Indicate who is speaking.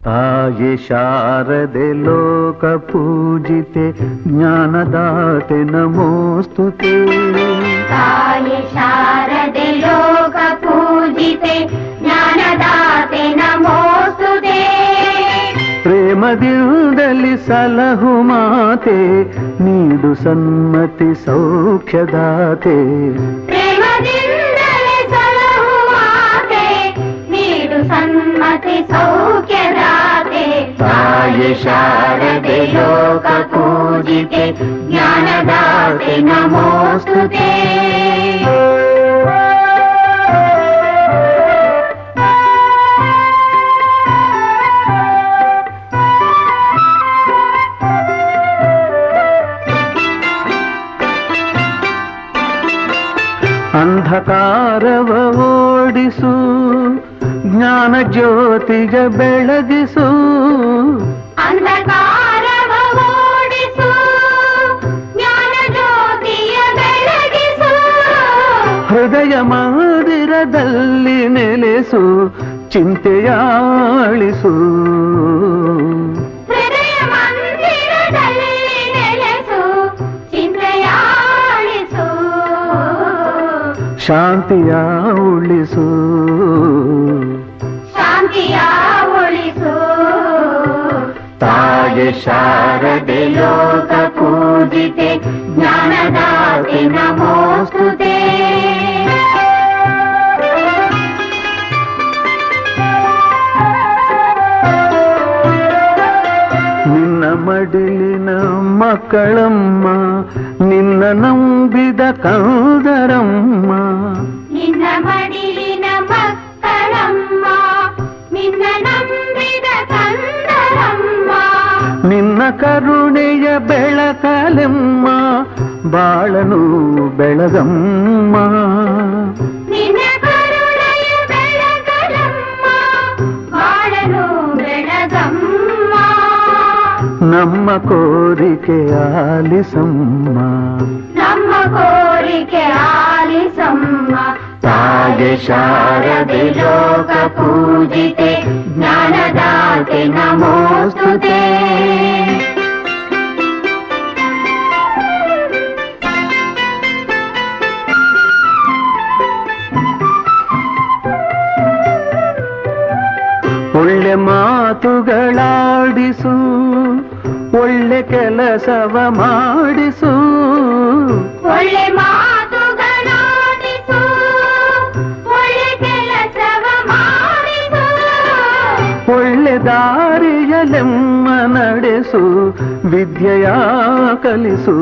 Speaker 1: ತಾಯಿ ಶಾರದೆ ಲೋಕ ಪೂಜಿತೆ ಜ್ಞಾನದಾತೆ ನಮೋಸ್ತುತೆ.
Speaker 2: ತಾಯಿ ಶಾರದೆ ಲೋಕ ಪೂಜಿತೆ ಜ್ಞಾನದಾತೆ ನಮೋಸ್ತುತೆ.
Speaker 1: ಪ್ರೇಮದಿಂದಲಿ ಸಲಹು ಮಾತೆ ನೀಡು ಸನ್ಮತಿ ಸೌಖ್ಯದಾತೆ.
Speaker 2: ಪ್ರೇಮದಿಂದಲೇ ಸಲಹು ಮಾತೆ ನೀಡು ಸನ್ಮತಿ ಸೌಖ್ಯದಾತೆ.
Speaker 1: ತಾಯಿ ಶಾರದೆ ಲೋಕ ಪೂಜಿತೆ
Speaker 2: ಜ್ಞಾನದಾತೆ ನಮೋಸ್ತುತೆ.
Speaker 1: ಅಂಧಕಾರವ ಓಡಿಸು ಜ್ಞಾನ ಜ್ಯೋತಿಗ ಬೆಳಗಿಸು.
Speaker 2: ಅಂಧಕಾರವ ಓಡಿಸು ಜ್ಞಾನ ಜ್ಯೋತಿಯ ಬೆಳಗಿಸು.
Speaker 1: ಹೃದಯ ಮಂದಿರದಲ್ಲಿ ನೆಲೆಸು ಚಿಂತೆಯಾಳಿಸು.
Speaker 2: ಹೃದಯ ಮಂದಿರದಲ್ಲಿ ನೆಲೆಸು ಚಿಂತೆಯಾಳಿಸು.
Speaker 1: ಶಾಂತಿಯ ಉಳಿಸು
Speaker 2: ಶಾಂತಿಯ ಉಳಿಸು.
Speaker 1: ತಾಯಿ ಶಾರದೆ ಲೋಕ ಪೂಜಿತೆ
Speaker 2: ಜ್ಞಾನದಾತೆ ನಮೋಸ್ತುತೆ.
Speaker 1: ನಿನ್ನ ಮಡಿಲಿನ ಮಕ್ಕಳಮ್ಮ ನಿನ್ನ ನಂಬಿದ ಕಂದರಮ್ಮ.
Speaker 2: ನಿನ್ನ ಮಡಿಲಿನ ಮಕ್ಕಳಮ್ಮ ನಿನ್ನ ನಂಬಿದ ಕಂದರಮ್ಮ.
Speaker 1: ನಿನ್ನ ಕರುಣೆಯ ಬೆಳಕಲೆಮ್ಮ ಬಾಳನು ಬೆಳಗಮ್ಮ.
Speaker 2: ನಿನ್ನ ಕರುಣೆಯ ಬೆಳಕಲಮ್ಮ ಬಾಳನು ಬೆಳಗಮ್ಮ.
Speaker 1: ನಮ್ಮ ಕೋರಿಕೆ ಆಲಿಸಮ್ಮ.
Speaker 2: ನಮ್ಮ ಕೋರಿಕೆ ಆಲಿಸಮ್ಮ.
Speaker 1: ತಾಯಿ ಶಾರದೆ
Speaker 2: ಲೋಕ ಪೂಜಿತೆ ಜ್ಞಾನದಾತೆ ನಮೋಸ್ತುತೆ.
Speaker 1: ಒಳ್ಳೆ ಮಾತುಗಳಾಡಿಸು ಒಳ್ಳೆ ಕೆಲಸವ ಮಾಡಿಸು.
Speaker 2: ಒಳ್ಳೆ ಮಾತುಗಳಾಡಿಸು ಒಳ್ಳೆ ಕೆಲಸವ ಮಾಡಿಸು.
Speaker 1: ಒಳ್ಳೆ ದಾರಿಯಲೆಮ್ಮ ನಡೆಸು ವಿದ್ಯೆಯ ಕಲಿಸು.